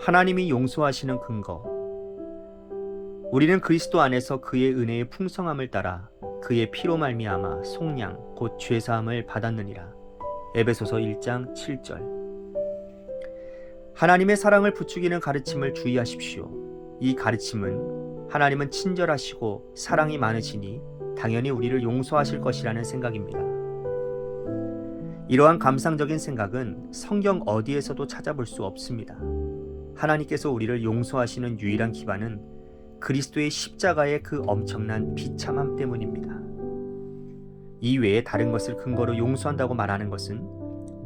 하나님이 용서하시는 근거. 우리는 그리스도 안에서 그의 은혜의 풍성함을 따라 그의 피로 말미암아 속량 곧 죄사함을 받았느니라. 에베소서 1장 7절. 하나님의 사랑을 부추기는 가르침을 주의하십시오. 이 가르침은 하나님은 친절하시고 사랑이 많으시니 당연히 우리를 용서하실 것이라는 생각입니다. 이러한 감상적인 생각은 성경 어디에서도 찾아볼 수 없습니다. 하나님께서 우리를 용서하시는 유일한 기반은 그리스도의 십자가의 그 엄청난 비참함 때문입니다. 이 외에 다른 것을 근거로 용서한다고 말하는 것은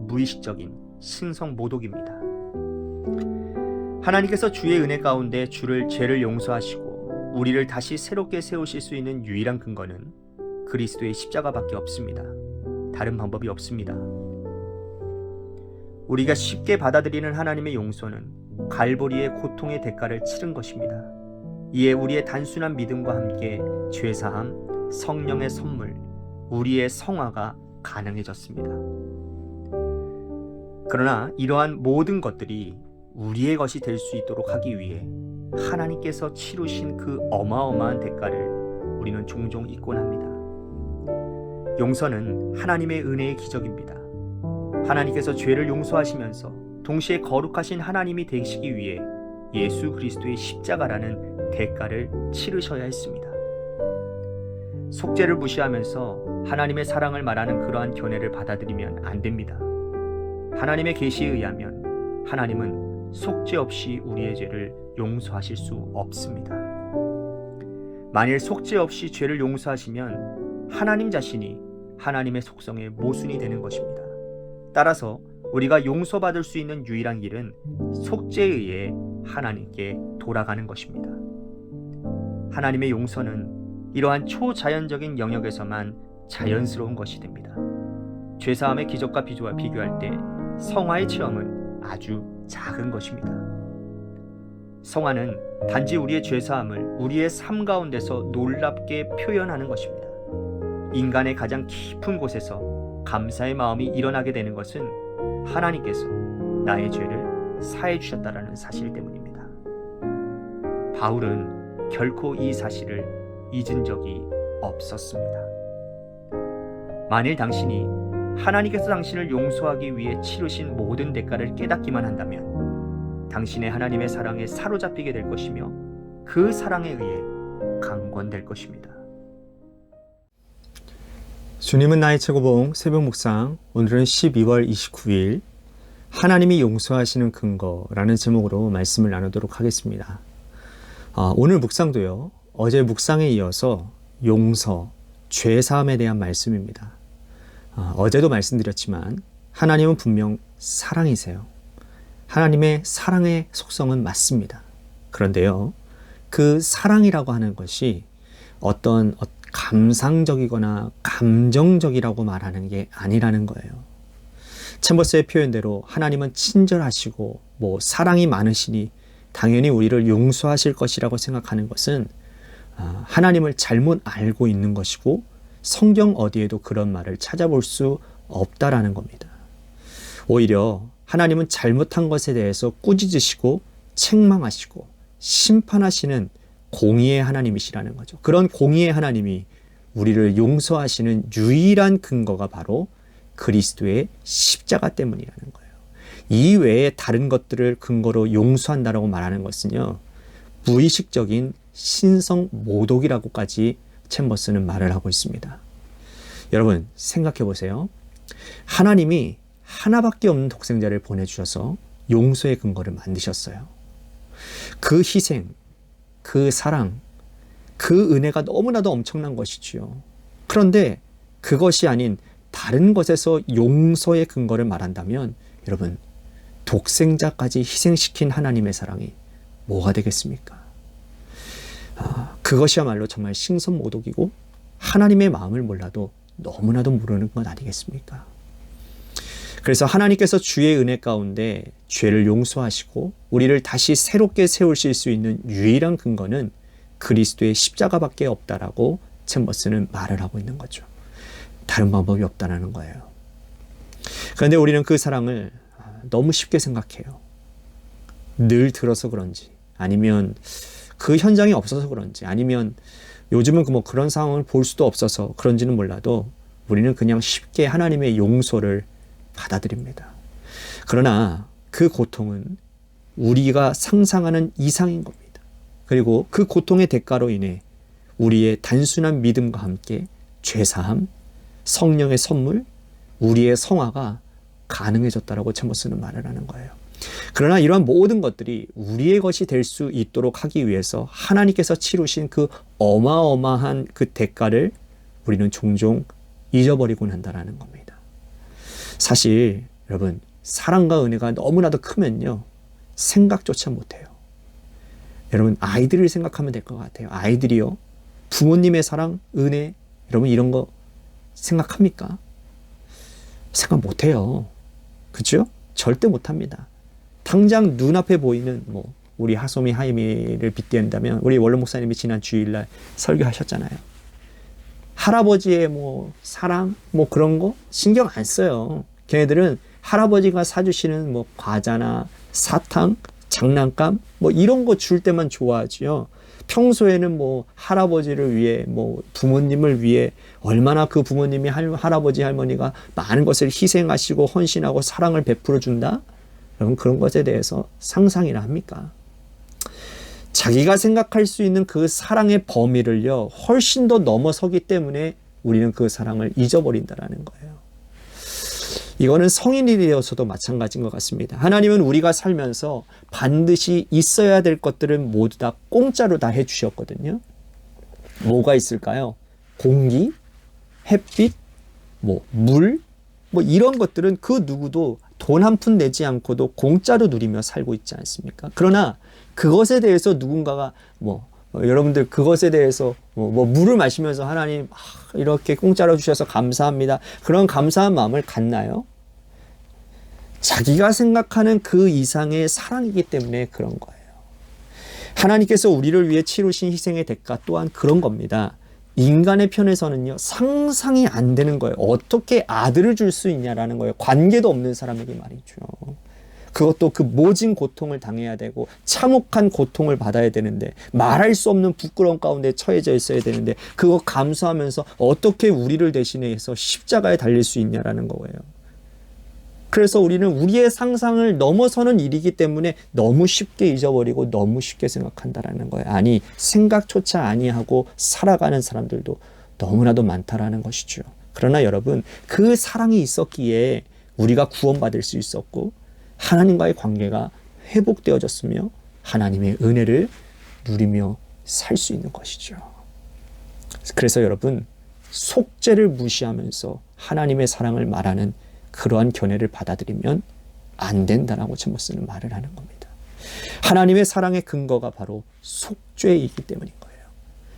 무의식적인 신성 모독입니다. 하나님께서 주의 은혜 가운데 죄를 용서하시고 우리를 다시 새롭게 세우실 수 있는 유일한 근거는 그리스도의 십자가밖에 없습니다. 다른 방법이 없습니다. 우리가 쉽게 받아들이는 하나님의 용서는 갈보리의 고통의 대가를 치른 것입니다. 이에 우리의 단순한 믿음과 함께 죄사함, 성령의 선물, 우리의 성화가 가능해졌습니다. 그러나 이러한 모든 것들이 우리의 것이 될 수 있도록 하기 위해 하나님께서 치르신 그 어마어마한 대가를 우리는 종종 잊곤 합니다. 용서는 하나님의 은혜의 기적입니다. 하나님께서 죄를 용서하시면서 동시에 거룩하신 하나님이 되시기 위해 예수 그리스도의 십자가라는 대가를 치르셔야 했습니다. 속죄를 무시하면서 하나님의 사랑을 말하는 그러한 견해를 받아들이면 안 됩니다. 하나님의 계시에 의하면 하나님은 속죄 없이 우리의 죄를 용서하실 수 없습니다. 만일 속죄 없이 죄를 용서하시면 하나님 자신이 하나님의 속성의 모순이 되는 것입니다. 따라서 우리가 용서받을 수 있는 유일한 길은 속죄에 의해 하나님께 돌아가는 것입니다. 하나님의 용서는 이러한 초자연적인 영역에서만 자연스러운 것이 됩니다. 죄사함의 기적과 비교할 때 성화의 체험은 아주 작은 것입니다. 성화는 단지 우리의 죄사함을 우리의 삶 가운데서 놀랍게 표현하는 것입니다. 인간의 가장 깊은 곳에서 감사의 마음이 일어나게 되는 것은 하나님께서 나의 죄를 사해 주셨다라는 사실 때문입니다. 바울은 결코 이 사실을 잊은 적이 없었습니다. 만일 당신이 하나님께서 당신을 용서하기 위해 치르신 모든 대가를 깨닫기만 한다면 당신의 하나님의 사랑에 사로잡히게 될 것이며 그 사랑에 의해 강권될 것입니다. 주님은 나의 최고봉 새벽 묵상, 오늘은 12월 29일 하나님이 용서하시는 근거라는 제목으로 말씀을 나누도록 하겠습니다. 오늘 묵상도요, 어제 묵상에 이어서 용서, 죄사함에 대한 말씀입니다. 어제도 말씀드렸지만 하나님은 분명 사랑이세요. 하나님의 사랑의 속성은 맞습니다. 그런데요, 그 사랑이라고 하는 것이 어떤 감상적이거나 감정적이라고 말하는 게 아니라는 거예요. 챔버스의 표현대로 하나님은 친절하시고 사랑이 많으시니 당연히 우리를 용서하실 것이라고 생각하는 것은 하나님을 잘못 알고 있는 것이고 성경 어디에도 그런 말을 찾아볼 수 없다라는 겁니다. 오히려 하나님은 잘못한 것에 대해서 꾸짖으시고 책망하시고 심판하시는 공의의 하나님이시라는 거죠. 그런 공의의 하나님이 우리를 용서하시는 유일한 근거가 바로 그리스도의 십자가 때문이라는 거예요. 이 외에 다른 것들을 근거로 용서한다라고 말하는 것은요, 무의식적인 신성 모독이라고까지 챔버스는 말을 하고 있습니다. 여러분 생각해 보세요. 하나님이 하나밖에 없는 독생자를 보내주셔서 용서의 근거를 만드셨어요. 그 희생, 그 사랑, 그 은혜가 너무나도 엄청난 것이지요. 그런데 그것이 아닌 다른 것에서 용서의 근거를 말한다면 여러분, 독생자까지 희생시킨 하나님의 사랑이 뭐가 되겠습니까? 그것이야말로 정말 신성모독이고 하나님의 마음을 몰라도 너무나도 모르는 것 아니겠습니까? 그래서 하나님께서 주의 은혜 가운데 죄를 용서하시고 우리를 다시 새롭게 세우실 수 있는 유일한 근거는 그리스도의 십자가밖에 없다라고 챔버스는 말을 하고 있는 거죠. 다른 방법이 없다는 거예요. 그런데 우리는 그 사랑을 너무 쉽게 생각해요. 늘 들어서 그런지, 아니면 그 현장이 없어서 그런지, 아니면 요즘은 뭐 그런 상황을 볼 수도 없어서 그런지는 몰라도 우리는 그냥 쉽게 하나님의 용서를 받아들입니다. 그러나 그 고통은 우리가 상상하는 이상인 겁니다. 그리고 그 고통의 대가로 인해 우리의 단순한 믿음과 함께 죄사함, 성령의 선물, 우리의 성화가 가능해졌다라고 챔버스는 말을 하는 거예요. 그러나 이러한 모든 것들이 우리의 것이 될 수 있도록 하기 위해서 하나님께서 치르신 그 어마어마한 그 대가를 우리는 종종 잊어버리곤 한다는 겁니다. 사실 여러분, 사랑과 은혜가 너무나도 크면요, 생각조차 못해요. 여러분, 아이들을 생각하면 될 것 같아요. 아이들이요, 부모님의 사랑, 은혜, 여러분 이런 거 생각합니까? 생각 못해요. 그렇죠? 절대 못합니다. 당장 눈앞에 보이는 뭐 우리 하소미 하이미를 빗댄다면 우리 원로 목사님이 지난 주일날 설교하셨잖아요. 할아버지의 뭐 사랑 뭐 그런 거 신경 안 써요. 걔네들은 할아버지가 사주시는 뭐 과자나 사탕, 장난감 뭐 이런 거 줄 때만 좋아하지요. 평소에는 뭐 할아버지를 위해 뭐 부모님을 위해 얼마나 그 부모님이 할아버지 할머니가 많은 것을 희생하시고 헌신하고 사랑을 베풀어 준다? 여러분, 그런 것에 대해서 상상이나 합니까? 자기가 생각할 수 있는 그 사랑의 범위를요, 훨씬 더 넘어서기 때문에 우리는 그 사랑을 잊어버린다라는 거예요. 이거는 성인이 되어서도 마찬가지인 것 같습니다. 하나님은 우리가 살면서 반드시 있어야 될 것들은 모두 다 공짜로 다 해주셨거든요. 뭐가 있을까요? 공기, 햇빛, 뭐 물, 뭐 이런 것들은 그 누구도 돈 한 푼 내지 않고도 공짜로 누리며 살고 있지 않습니까? 그러나 그것에 대해서 누군가가 여러분들 그것에 대해서 물을 마시면서 하나님 이렇게 공짜로 주셔서 감사합니다. 그런 감사한 마음을 갖나요? 자기가 생각하는 그 이상의 사랑이기 때문에 그런 거예요. 하나님께서 우리를 위해 치르신 희생의 대가 또한 그런 겁니다. 인간의 편에서는요, 상상이 안 되는 거예요. 어떻게 아들을 줄 수 있냐라는 거예요. 관계도 없는 사람에게 말이죠. 그것도 그 모진 고통을 당해야 되고 참혹한 고통을 받아야 되는데 말할 수 없는 부끄러움 가운데 처해져 있어야 되는데 그거 감수하면서 어떻게 우리를 대신해서 십자가에 달릴 수 있냐라는 거예요. 그래서 우리는 우리의 상상을 넘어서는 일이기 때문에 너무 쉽게 잊어버리고 너무 쉽게 생각한다라는 거예요. 아니, 생각조차 아니하고 살아가는 사람들도 너무나도 많다라는 것이죠. 그러나 여러분, 그 사랑이 있었기에 우리가 구원받을 수 있었고 하나님과의 관계가 회복되어졌으며 하나님의 은혜를 누리며 살 수 있는 것이죠. 그래서 여러분, 속죄를 무시하면서 하나님의 사랑을 말하는 그러한 견해를 받아들이면 안 된다라고 챔버스는 말을 하는 겁니다. 하나님의 사랑의 근거가 바로 속죄이기 때문인 거예요.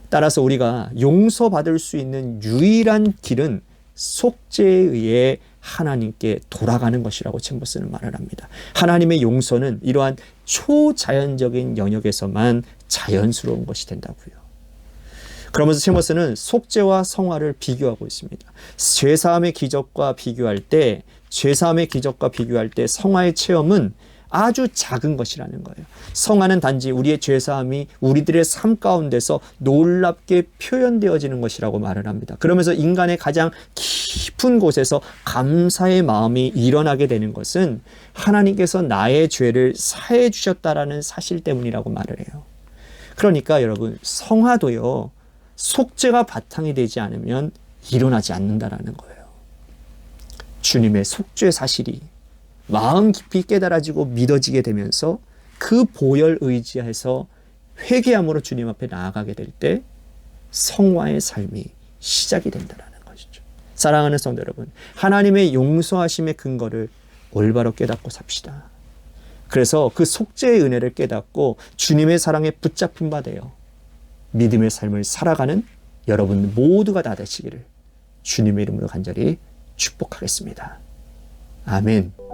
따라서 우리가 용서받을 수 있는 유일한 길은 속죄에 의해 하나님께 돌아가는 것이라고 챔버스는 말을 합니다. 하나님의 용서는 이러한 초자연적인 영역에서만 자연스러운 것이 된다고요. 그러면서 챔버스는 속죄와 성화를 비교하고 있습니다. 죄사함의 기적과 비교할 때 성화의 체험은 아주 작은 것이라는 거예요. 성화는 단지 우리의 죄사함이 우리들의 삶 가운데서 놀랍게 표현되어지는 것이라고 말을 합니다. 그러면서 인간의 가장 깊은 곳에서 감사의 마음이 일어나게 되는 것은 하나님께서 나의 죄를 사해 주셨다라는 사실 때문이라고 말을 해요. 그러니까 여러분, 성화도요, 속죄가 바탕이 되지 않으면 일어나지 않는다라는 거예요. 주님의 속죄 사실이 마음 깊이 깨달아지고 믿어지게 되면서 그 보혈 의지해서 회개함으로 주님 앞에 나아가게 될 때 성화의 삶이 시작이 된다는 것이죠. 사랑하는 성도 여러분, 하나님의 용서하심의 근거를 올바로 깨닫고 삽시다. 그래서 그 속죄의 은혜를 깨닫고 주님의 사랑에 붙잡힌 바 되어 믿음의 삶을 살아가는 여러분 모두가 다 되시기를 주님의 이름으로 간절히 축복하겠습니다. 아멘.